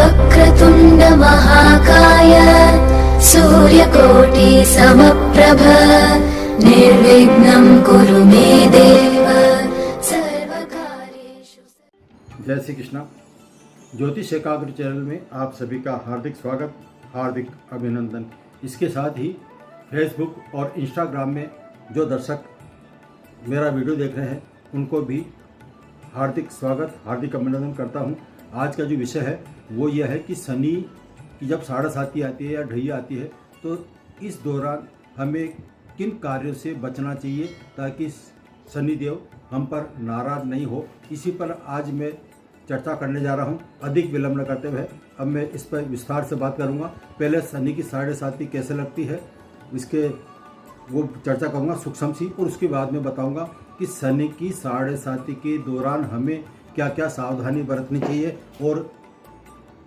वक्रतुण्ड महाकाय सूर्यकोटि समप्रभ निर्विघ्नं कुरु मे देव सर्वकार्येषु। जय श्री कृष्णा। ज्योतिष एकाग्र चैनल में आप सभी का हार्दिक स्वागत, हार्दिक अभिनंदन। इसके साथ ही फेसबुक और इंस्टाग्राम में जो दर्शक मेरा वीडियो देख रहे हैं उनको भी हार्दिक स्वागत, हार्दिक अभिनंदन करता हूं। आज का जो विषय है वो ये है कि शनि की जब 7.5 आती है या ढैया आती है तो इस दौरान हमें किन कार्यों से बचना चाहिए ताकि शनिदेव हम पर नाराज नहीं हो। इसी पर आज मैं चर्चा करने जा रहा हूं। अधिक विलंब न करते हुए अब मैं इस पर विस्तार से बात करूंगा। पहले शनि की 7.5 कैसे लगती है इसके वो चर्चा करूंगा सूक्ष्म सी, और उसके बाद में बताऊंगा कि शनि की 7.5 के दौरान हमें क्या क्या सावधानी बरतनी चाहिए और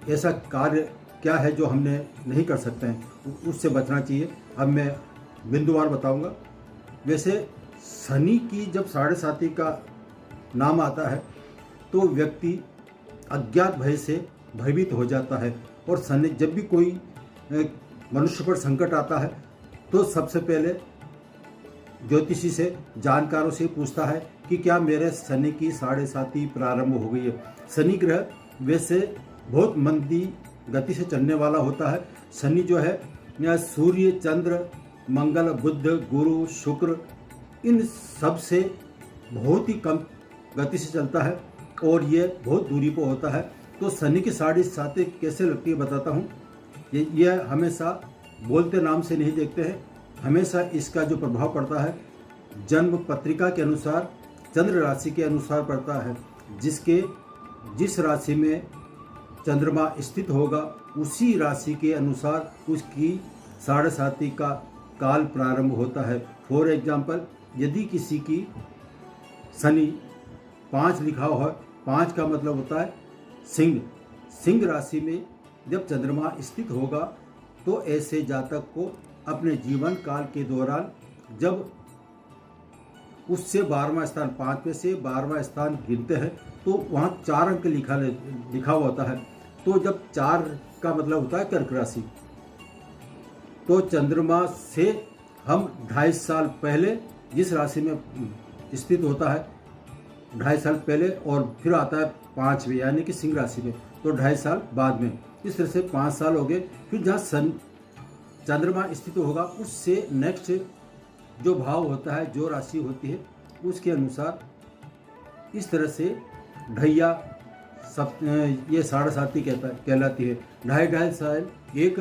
ऐसा कार्य क्या है जो हमने नहीं कर सकते हैं उससे बचना चाहिए। अब मैं बिंदुवार बताऊंगा। वैसे शनि की जब 7.5 का नाम आता है तो व्यक्ति अज्ञात भय से भयभीत हो जाता है, और शनि जब भी कोई मनुष्य पर संकट आता है तो सबसे पहले ज्योतिषी से, जानकारों से पूछता है कि क्या मेरे शनि की 7.5 प्रारंभ हो गई है। शनि ग्रह वैसे बहुत मंदी गति से चलने वाला होता है। शनि जो है सूर्य, चंद्र, मंगल, बुध, गुरु, शुक्र इन सब से बहुत ही कम गति से चलता है और ये बहुत दूरी पर होता है। तो शनि की 7.5 कैसे लगती है बताता हूँ। ये हमेशा बोलते नाम से नहीं देखते हैं, हमेशा इसका जो प्रभाव पड़ता है जन्म पत्रिका के अनुसार, चंद्र राशि के अनुसार पड़ता है। जिस राशि में चंद्रमा स्थित होगा उसी राशि के अनुसार उसकी 7.5 का काल प्रारंभ होता है। फॉर एग्जाम्पल, यदि किसी की शनि 5 लिखा हुआ है, 5 का मतलब होता है सिंह राशि में जब चंद्रमा स्थित होगा तो ऐसे जातक को अपने जीवन काल के दौरान जब उससे 12वां स्थान, 5 में से 12वां स्थान गिनते हैं तो वहाँ 4 अंक लिखा हुआ होता है। तो जब 4 का मतलब होता है कर्क राशि, तो चंद्रमा से हम 2.5 साल पहले जिस राशि में स्थित होता है 2.5 साल पहले, और फिर आता है 5वें यानी कि सिंह राशि में, तो 2.5 साल बाद में। इस तरह से 5 साल हो गए। फिर जहाँ चंद्रमा स्थित होगा उससे नेक्स्ट जो भाव होता है, जो राशि होती है उसके अनुसार इस तरह से ढैया ये 7.5 कहलाती है। 2.5 साल एक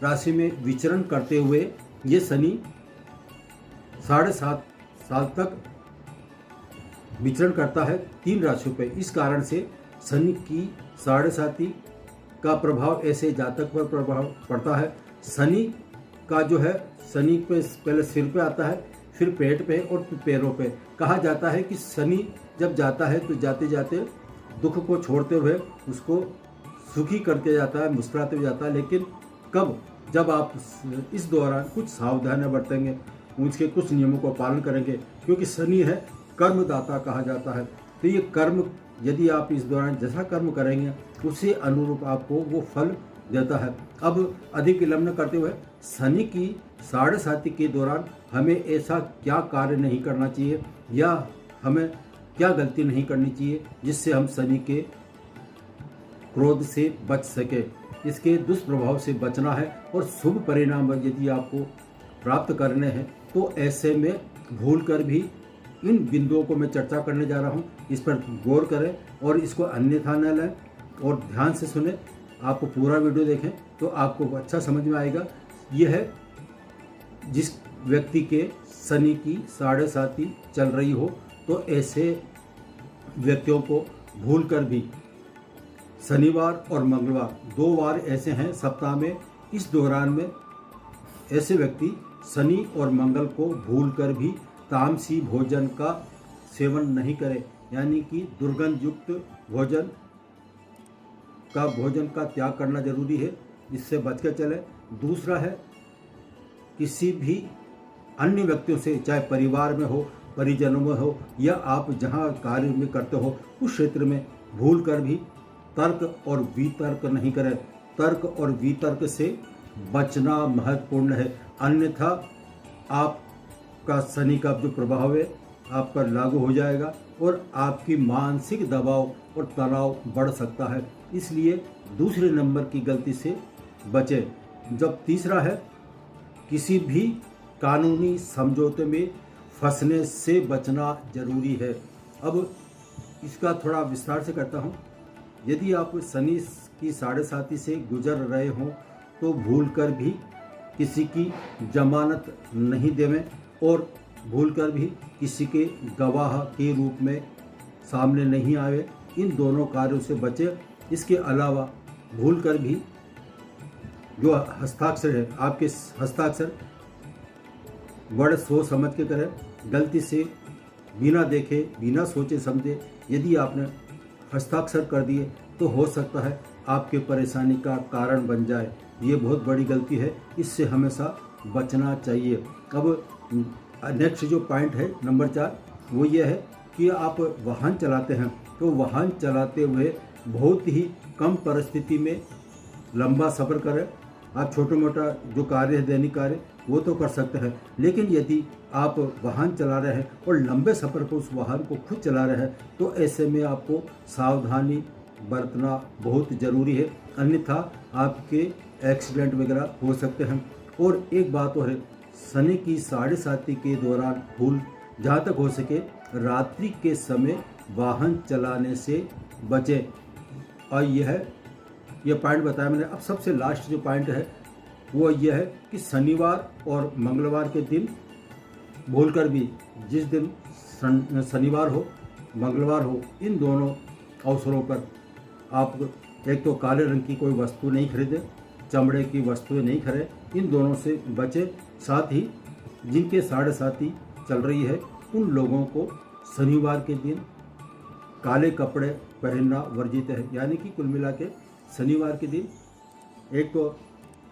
राशि में विचरण करते हुए ये शनि 7.5 साल तक विचरण करता है 3 राशियों पर। इस कारण से शनि की 7.5 का प्रभाव ऐसे जातक पर प्रभाव पड़ता है। शनि का जो है, शनि पे पहले सिर पे आता है, फिर पेट पे और फिर पैरों पे। कहा जाता है कि शनि जब जाता है तो जाते जाते दुख को छोड़ते हुए उसको सुखी करके जाता है, मुस्कुराते हुए जाता है। लेकिन कब? जब आप इस दौरान कुछ सावधानियां बरतेंगे, उसके कुछ नियमों का पालन करेंगे, क्योंकि शनि है कर्मदाता कहा जाता है। तो ये कर्म यदि आप इस दौरान जैसा कर्म करेंगे उसी अनुरूप आपको वो फल देता है। अब अधिक विलंब न करते हुए शनि की 7.5 के दौरान हमें ऐसा क्या कार्य नहीं करना चाहिए या हमें क्या गलती नहीं करनी चाहिए जिससे हम शनि के क्रोध से बच सके, इसके दुष्प्रभाव से बचना है और शुभ परिणाम यदि आपको प्राप्त करने हैं तो ऐसे में भूलकर भी इन बिंदुओं को मैं चर्चा करने जा रहा हूं। इस पर गौर करें और इसको अन्यथा न लें और ध्यान से सुने। आपको पूरा वीडियो देखें तो आपको अच्छा समझ में आएगा। यह है जिस व्यक्ति के शनि की 7.5 चल रही हो तो ऐसे व्यक्तियों को भूलकर भी शनिवार और मंगलवार 2 वार ऐसे हैं सप्ताह में, इस दौरान में ऐसे व्यक्ति शनि और मंगल को भूलकर भी तामसी भोजन का सेवन नहीं करें, यानी कि दुर्गंध युक्त भोजन का त्याग करना जरूरी है, इससे बच कर चलें। दूसरा है किसी भी अन्य व्यक्तियों से, चाहे परिवार में हो, परिजनों में हो, या आप जहां कार्य में करते हो उस क्षेत्र में भूल कर भी तर्क और वितर्क नहीं करें। तर्क और वितर्क से बचना महत्वपूर्ण है, अन्यथा आपका शनि का जो प्रभाव है आप पर लागू हो जाएगा और आपकी मानसिक दबाव और तनाव बढ़ सकता है। इसलिए दूसरे नंबर की गलती से बचें। जब तीसरा है, किसी भी कानूनी समझौते में फंसने से बचना जरूरी है। अब इसका थोड़ा विस्तार से करता हूँ। यदि आप शनि की 7.5 से गुजर रहे हों तो भूलकर भी किसी की जमानत नहीं देवें और भूलकर भी किसी के गवाह के रूप में सामने नहीं आए। इन दोनों कार्यों से बचें। इसके अलावा भूलकर भी जो हस्ताक्षर है, आपके हस्ताक्षर बड़े सोच समझ के करें। गलती से बिना देखे, बिना सोचे समझे यदि आपने हस्ताक्षर कर दिए तो हो सकता है आपके परेशानी का कारण बन जाए। ये बहुत बड़ी गलती है, इससे हमेशा बचना चाहिए। अब नेक्स्ट जो पॉइंट है नंबर 4, वो ये है कि आप वाहन चलाते हैं तो वाहन चलाते हुए बहुत ही कम परिस्थिति में लंबा सफ़र करें। आप छोटा मोटा जो कार्य है, दैनिक कार्य, वो तो कर सकते हैं, लेकिन यदि आप वाहन चला रहे हैं और लंबे सफ़र पर उस वाहन को खुद चला रहे हैं तो ऐसे में आपको सावधानी बरतना बहुत ज़रूरी है, अन्यथा आपके एक्सीडेंट वगैरह हो सकते हैं। और एक बात और है, शनि की 7.5 के दौरान भूल जहाँ तक हो सके रात्रि के समय वाहन चलाने से बचें। और यह पॉइंट बताया मैंने। अब सबसे लास्ट जो पॉइंट है वो यह है कि शनिवार और मंगलवार के दिन भूलकर भी, जिस दिन शनिवार हो मंगलवार हो, इन दोनों अवसरों पर आप एक तो काले रंग की कोई वस्तु नहीं खरीदें, चमड़े की वस्तुएं नहीं खरीदें, इन दोनों से बचें। साथ ही जिनके 7.5 चल रही है उन लोगों को शनिवार के दिन काले कपड़े पहनना वर्जित है। यानी कि कुल मिला के शनिवार के दिन एक तो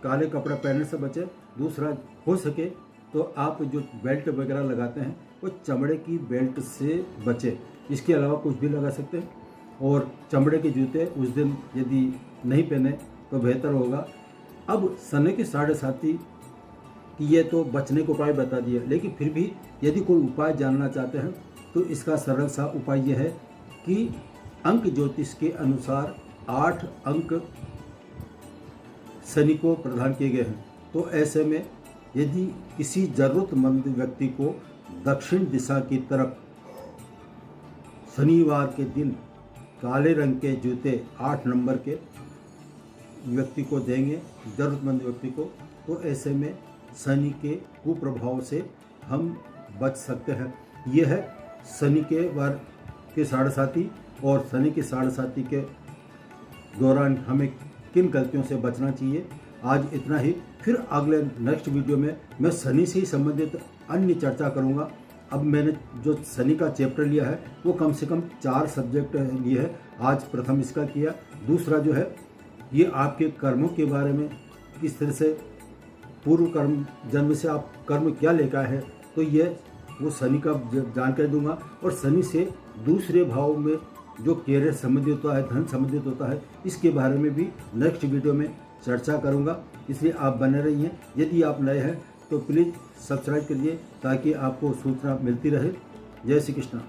काले कपड़े पहनने से बचें, दूसरा हो सके तो आप जो बेल्ट वगैरह लगाते हैं वो चमड़े की बेल्ट से बचें। इसके अलावा कुछ भी लगा सकते हैं। और चमड़े के जूते उस दिन यदि नहीं पहने तो बेहतर होगा। अब शनि की 7.5 कि ये तो बचने के उपाय बता दिए, लेकिन फिर भी यदि कोई उपाय जानना चाहते हैं तो इसका सरल सा उपाय यह है कि अंक ज्योतिष के अनुसार 8 अंक शनि को प्रदान किए गए हैं। तो ऐसे में यदि किसी जरूरतमंद व्यक्ति को दक्षिण दिशा की तरफ शनिवार के दिन काले रंग के जूते 8 नंबर के व्यक्ति को देंगे, जरूरतमंद व्यक्ति को, तो ऐसे में शनि के कुप्रभाव से हम बच सकते हैं। यह है शनि के वार के 7.5 और शनि के 7.5 के दौरान हमें किन गलतियों से बचना चाहिए। आज इतना ही। फिर अगले नेक्स्ट वीडियो में मैं शनि से ही संबंधित अन्य चर्चा करूंगा। अब मैंने जो शनि का चैप्टर लिया है वो कम से कम 4 सब्जेक्ट लिए है। आज प्रथम इसका किया। दूसरा जो है ये आपके कर्मों के बारे में, किस तरह से पूर्व कर्म जन्म से आप कर्म क्या लेकर आए हैं, तो ये वो शनि का जानकारी दूंगा। और शनि से दूसरे भाव में जो कैरियर संबंधित होता है, धन संबंधित होता है, इसके बारे में भी नेक्स्ट वीडियो में चर्चा करूंगा। इसलिए आप बने रहिए। यदि आप नए हैं तो प्लीज़ सब्सक्राइब करिए ताकि आपको सूचना मिलती रहे। जय श्री कृष्ण।